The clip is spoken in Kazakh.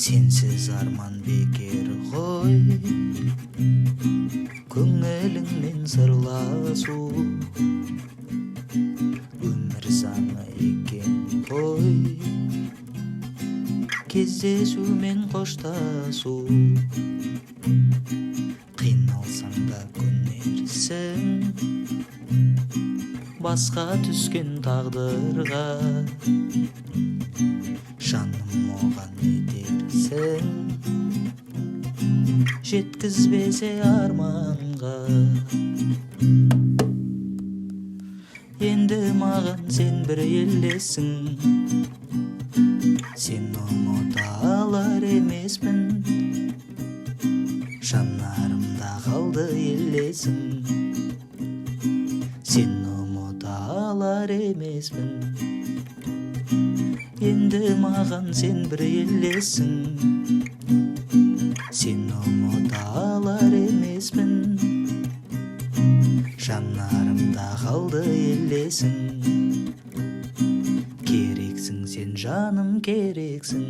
Sensiz arman beker ғой, көңіліңмен сырласу. Өмір заңы екен ғой, кездесумен қоштасу. Қиналсаң да көнерсің, басқа түскен тағдырға. Жаным оған не дерсің, жеткізбесе арманға. Енді маған сен бір елесің, сен ұмыта алар емеспін. Жанарымда қалды елесің, сен ұмыта алар емеспін. Енді маған сен бір елесің, сен ұмыта алар емеспін. Жанарымда қалды елесің, керексің сен жаным, керексің.